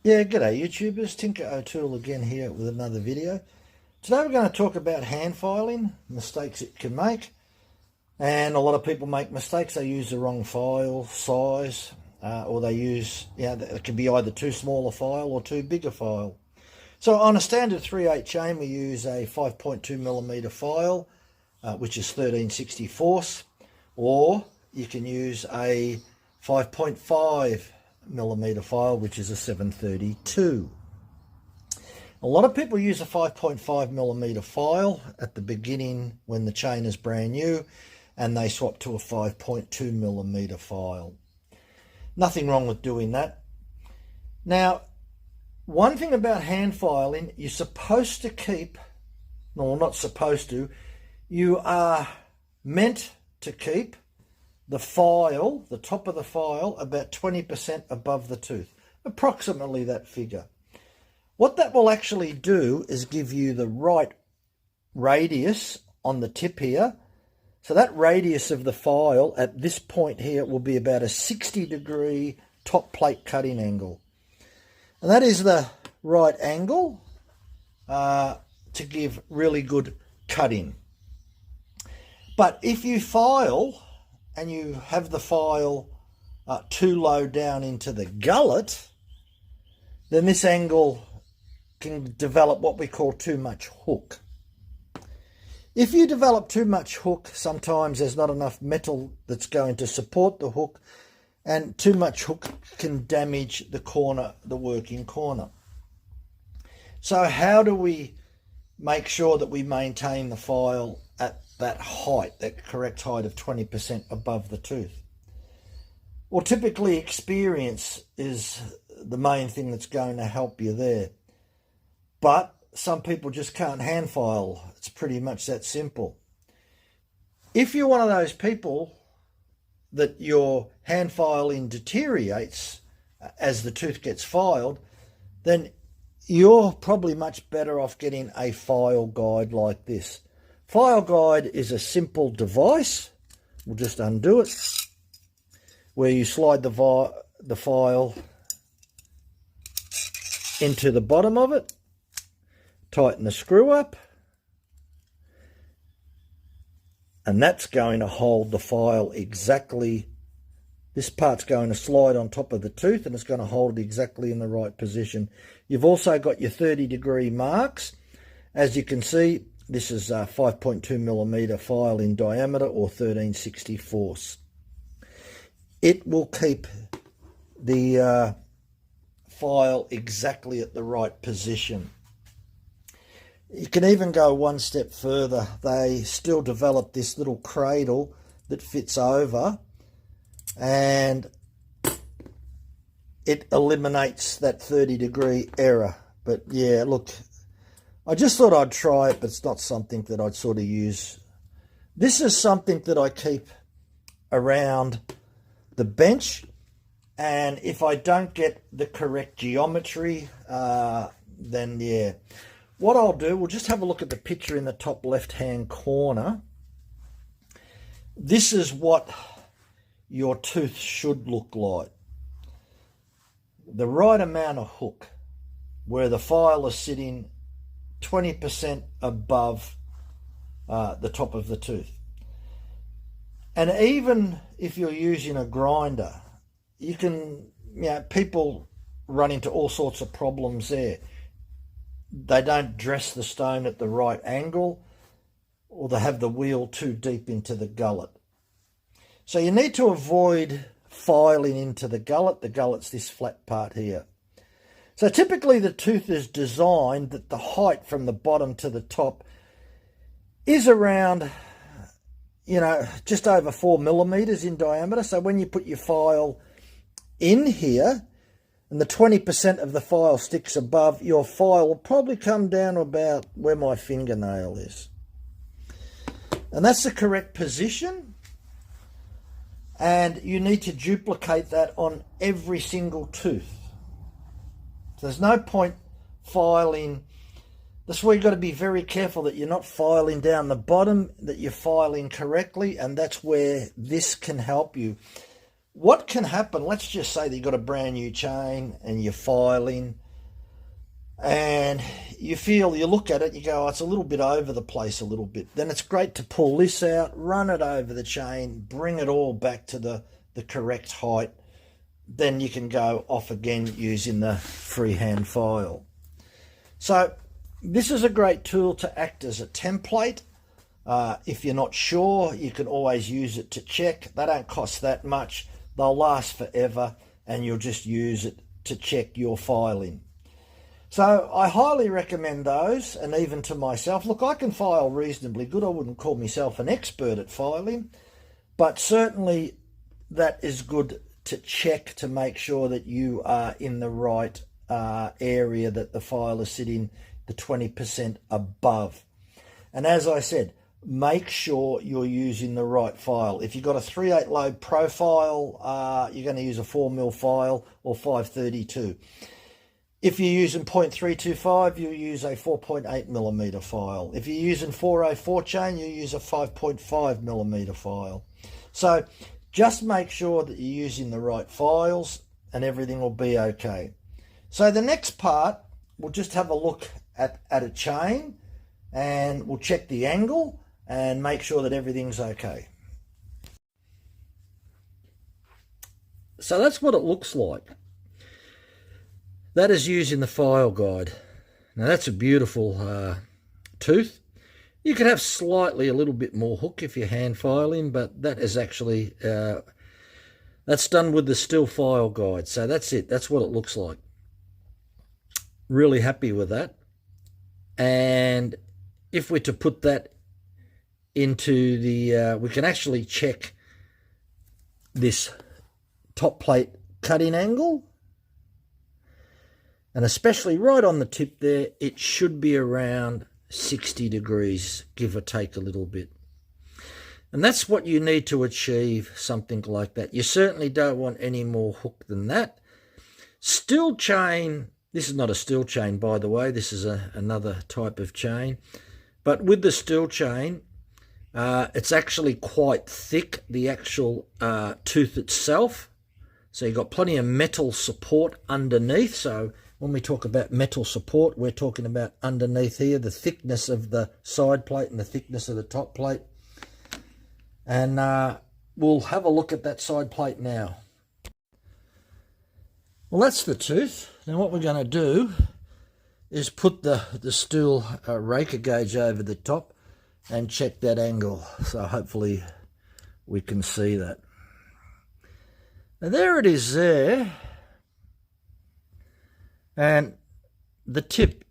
Yeah, g'day YouTubers, Tinker O'Toole again here with another video. Today we're going to talk about hand filing, mistakes it can make. And a lot of people make mistakes. They use the wrong file size, or they use, it can be either too small a file or too big a file. So on a standard 3/8 chain we use a 5.2mm file, which is 13/64, or you can use a 5.5mm file, which is a 732. A lot of people use a 5.5mm file at the beginning when the chain is brand new, and they swap to a 5.2mm file. Nothing wrong with doing that. Now, one thing about hand filing, you're supposed to keep, no, not supposed to, you are meant to keep the file, the top of the file, about 20% above the tooth, approximately that figure. What that will actually do is give you the right radius on the tip here. So that radius of the file at this point here will be about a 60-degree top plate cutting angle. And that is the right angle to give really good cutting. But if you file and you have the file too low down into the gullet, then this angle can develop what we call too much hook. If you develop too much hook, sometimes there's not enough metal that's going to support the hook, and too much hook can damage the corner, the working corner. So how do we make sure that we maintain the file at that height, that correct height of 20% above the tooth? Well, typically experience is the main thing that's going to help you there. But some people just can't hand file. It's pretty much that simple. If you're one of those people that your hand filing deteriorates as the tooth gets filed, then you're probably much better off getting a file guide like this. File guide is a simple device. We'll just undo it, where you slide the file into the bottom of it, tighten the screw up, and that's going to hold the file exactly. This part's going to slide on top of the tooth and it's going to hold it exactly in the right position. You've also got your 30-degree marks. As you can see, this is a 5.2mm file in diameter, or 13/64. It will keep the file exactly at the right position. You can even go one step further. They still develop this little cradle that fits over, and it eliminates that 30-degree error. But yeah, look, I just thought I'd try it, but it's not something that I'd sort of use. This is something that I keep around the bench, and if I don't get the correct geometry, then yeah. What I'll do, we'll just have a look at the picture in the top left-hand corner. This is what your tooth should look like. The right amount of hook, where the file is sitting 20% above the top of the tooth. And even if you're using a grinder, you can, people run into all sorts of problems there. They don't dress the stone at the right angle, or they have the wheel too deep into the gullet. So you need to avoid filing into the gullet. The gullet's this flat part here. So typically the tooth is designed that the height from the bottom to the top is around, just over 4mm in diameter. So when you put your file in here and the 20% of the file sticks above, your file will probably come down to about where my fingernail is. And that's the correct position. And you need to duplicate that on every single tooth. So there's no point filing. That's why you've got to be very careful that you're not filing down the bottom, that you're filing correctly, and that's where this can help you. what can happen, let's just say that you've got a brand new chain and you're filing and you look at it, you go, oh, it's a little bit over the place a little bit. Then it's great to pull this out, run it over the chain, bring it all back to the correct height. Then you can go off again using the freehand file. So this is a great tool to act as a template. If you're not sure, you can always use it to check. They don't cost that much. They'll last forever, and you'll just use it to check your filing. So I highly recommend those, and even to myself. Look, I can file reasonably good. I wouldn't call myself an expert at filing, but certainly that is good to check to make sure that you are in the right area, that the file is sitting the 20% above. And as I said, make sure you're using the right file. If you've got a 3/8 lobe profile, you're going to use a 4mm file or 532. If you're using 0.325, you'll use a 4.8mm file. If you're using 404 chain, you use a 5.5mm file. So just make sure that you're using the right files and everything will be okay. So the next part, we'll just have a look at a chain and we'll check the angle and make sure that everything's okay. So that's what it looks like. That is using the file guide. Now that's a beautiful tooth. You could have slightly a little bit more hook if you're hand filing, but that is actually, that's done with the Stihl file guide. So that's it, that's what it looks like. Really happy with that. And if we're to put that into the, we can actually check this top plate cutting angle. And especially right on the tip there, it should be around 60 degrees, give or take a little bit. And that's what you need to achieve something like that. You certainly don't want any more hook than that. Stihl chain, this is not a Stihl chain, by the way, this is another type of chain. But with the Stihl chain, it's actually quite thick, the actual tooth itself. So you've got plenty of metal support underneath. So when we talk about metal support, we're talking about underneath here, the thickness of the side plate and the thickness of the top plate. And we'll have a look at that side plate now. Well, that's the tooth. Now what we're going to do is put the Stihl raker gauge over the top and check that angle. So hopefully we can see that. Now there it is there. And the tip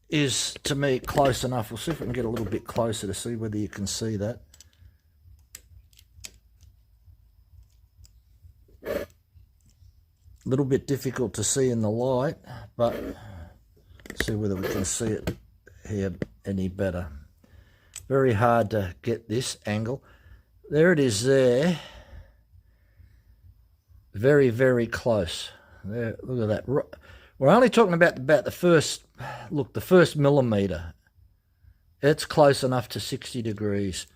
is, to me, close enough. We'll see if we can get a little bit closer to see whether you can see that. A little bit difficult to see in the light, but let's see whether we can see it here any better. Very hard to get this angle. There it is there. Very, very close. There, look at that. We're only talking about the first, look, the first millimetre. It's close enough to 60 degrees.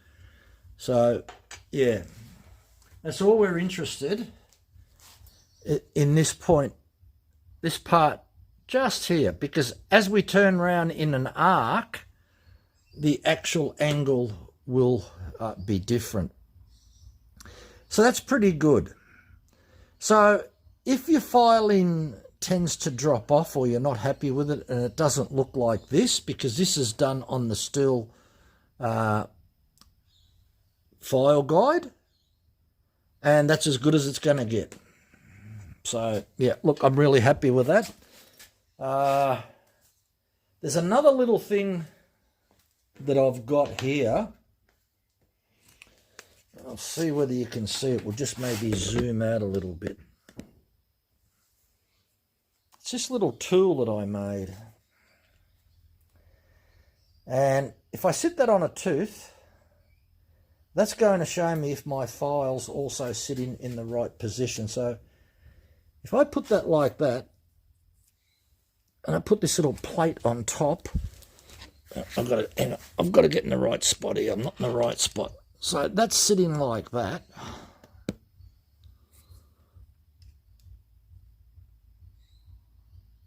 So, yeah, that's all we're interested in this point, this part just here, because as we turn around in an arc, the actual angle will be different. So that's pretty good. So if your filing tends to drop off or you're not happy with it and it doesn't look like this, because this is done on the Stihl file guide, and that's as good as it's going to get. So yeah, look, I'm really happy with that. There's another little thing that I've got here. I'll see whether you can see it. We'll just maybe zoom out a little bit. It's this little tool that I made. And if I sit that on a tooth, that's going to show me if my file's also sitting in the right position. So if I put that like that, and I put this little plate on top, I've got to get in the right spot here. I'm not in the right spot. So that's sitting like that.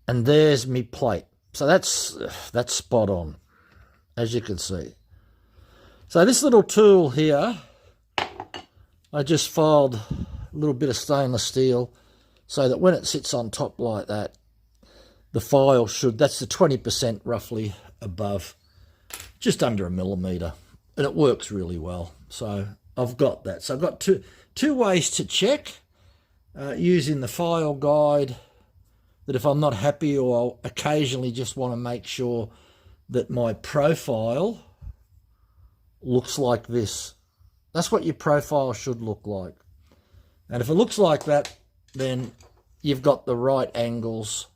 And there's me plate. So that's spot on, as you can see. So this little tool here, I just filed a little bit of stainless steel so that when it sits on top like that, the file should, that's the 20% roughly above, just under a millimetre. And it works really well. So I've got that. So I've got two ways to check using the file guide, that if I'm not happy, or I'll occasionally just want to make sure that my profile looks like this. That's what your profile should look like. And if it looks like that, then you've got the right angles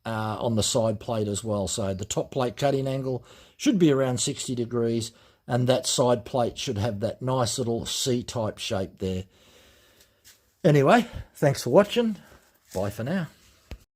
on the side plate as well. So the top plate cutting angle should be around 60 degrees, and that side plate should have that nice little C-type shape there. Anyway, thanks for watching. Bye for now.